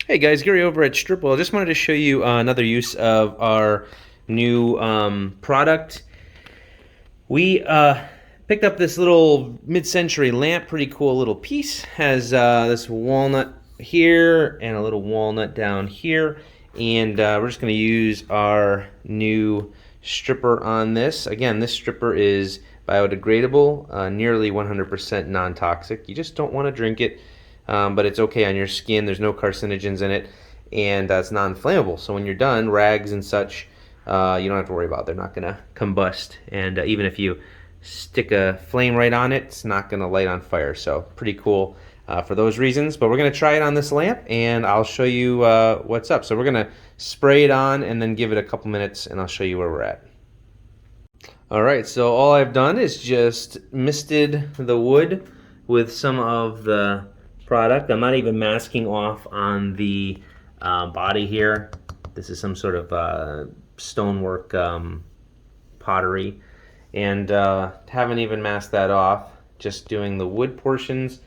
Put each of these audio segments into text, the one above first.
Hey guys, Gary over at Stripwell. Just wanted to show you another use of our new product. We picked up this little mid-century lamp, pretty cool little piece. Has this walnut here and a little walnut down here. And we're just going to use our new stripper on this. Again, this stripper is biodegradable, nearly 100% non-toxic. You just don't want to drink it. But it's okay on your skin. There's no carcinogens in it, and it's non-flammable. So when you're done, rags and such, you don't have to worry about. They're not going to combust, and even if you stick a flame right on it, it's not going to light on fire. So pretty cool for those reasons. But we're going to try it on this lamp, and I'll show you what's up. So we're going to spray it on and then give it a couple minutes, and I'll show you where we're at. All right, so all I've done is just misted the wood with some of the product. I'm not even masking off on the body here. This is some sort of stonework pottery, and haven't even masked that off. Just doing the wood portions,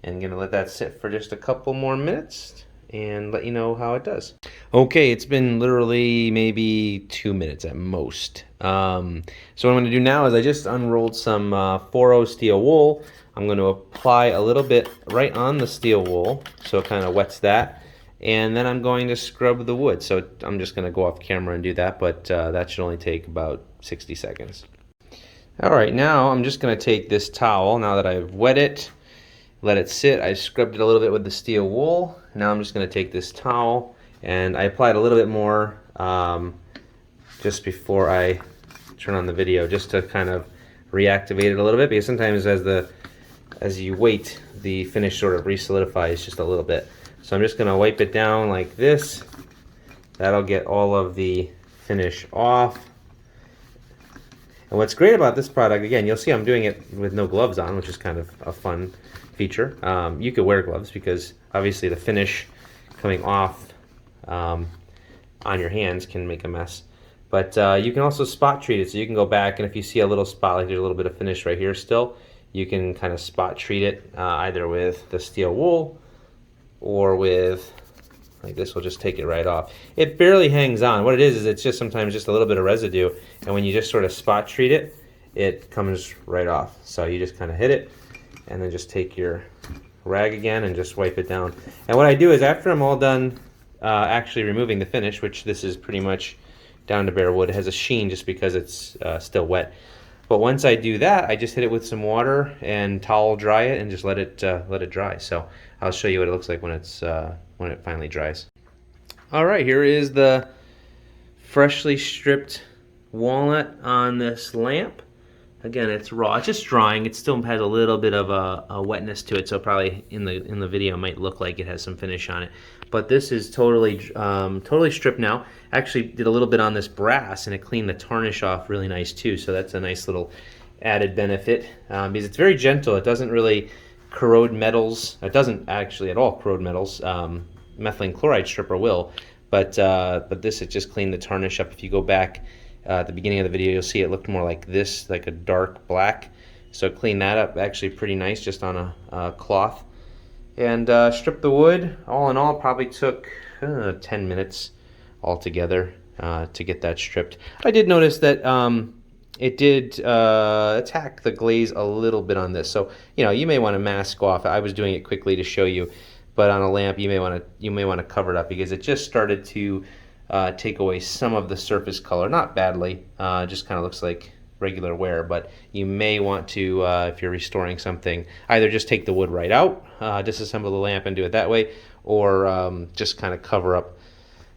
and gonna let that sit for just a couple more minutes and let you know how it does. Okay, it's been literally maybe 2 minutes at most. So what I'm going to do now is I just unrolled some 4.0 steel wool. I'm going to apply a little bit right on the steel wool so it kind of wets that, and then I'm going to scrub the wood. So I'm just going to go off camera and do that, but that should only take about 60 seconds. Alright, now I'm just going to take this towel, now that I've wet it, let it sit. I scrubbed it a little bit with the steel wool. Now I'm just going to take this towel, and I applied a little bit more just before I turn on the video, just to kind of reactivate it a little bit, because sometimes as you wait, the finish sort of resolidifies just a little bit. So I'm just going to wipe it down like this. That'll get all of the finish off. And what's great about this product, again, you'll see I'm doing it with no gloves on, which is kind of a fun feature. You could wear gloves because obviously the finish coming off on your hands can make a mess. But you can also spot treat it, so you can go back, and if you see a little spot, like there's a little bit of finish right here still, you can kind of spot treat it either with the steel wool or with, like this will just take it right off. It barely hangs on. What it is it's just sometimes just a little bit of residue, and when you just sort of spot treat it, it comes right off. So you just kind of hit it, and then just take your rag again and just wipe it down. And what I do is after I'm all done actually removing the finish, which this is pretty much down to bare wood, it has a sheen just because it's still wet. But once I do that, I just hit it with some water and towel dry it and just let it dry. So I'll show you what it looks like when it finally dries. All right, here is the freshly stripped walnut on this lamp. Again, it's raw. It's just drying. It still has a little bit of a wetness to it, so probably in the video it might look like it has some finish on it. But this is totally stripped now. Actually did a little bit on this brass, and it cleaned the tarnish off really nice too. So that's a nice little added benefit because it's very gentle. It doesn't really corrode metals. It doesn't actually at all corrode metals. Methylene chloride stripper will, but this, it just cleaned the tarnish up. If you go back at the beginning of the video, you'll see it looked more like this, like a dark black. So clean that up actually pretty nice just on a cloth. And strip the wood. All in all, probably took 10 minutes altogether to get that stripped. I did notice that it did attack the glaze a little bit on this. So you may want to mask off. I was doing it quickly to show you, but on a lamp you may want to cover it up because it just started to take away some of the surface color. Not badly, just kind of looks like regular wear, but you may want to, if you're restoring something, either just take the wood right out, disassemble the lamp and do it that way, or just kind of cover up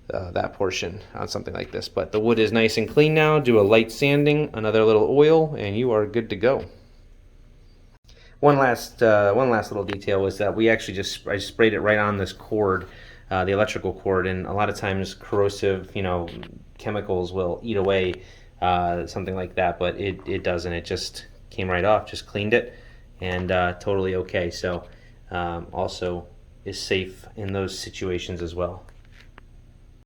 that portion on something like this. But the wood is nice and clean now. Do a light sanding, another little oil, and you are good to go. One last little detail was that I sprayed it right on this cord, the electrical cord, and a lot of times corrosive, chemicals will eat away something like that, but it doesn't. It just came right off, just cleaned it, and totally okay. So also is safe in those situations as well.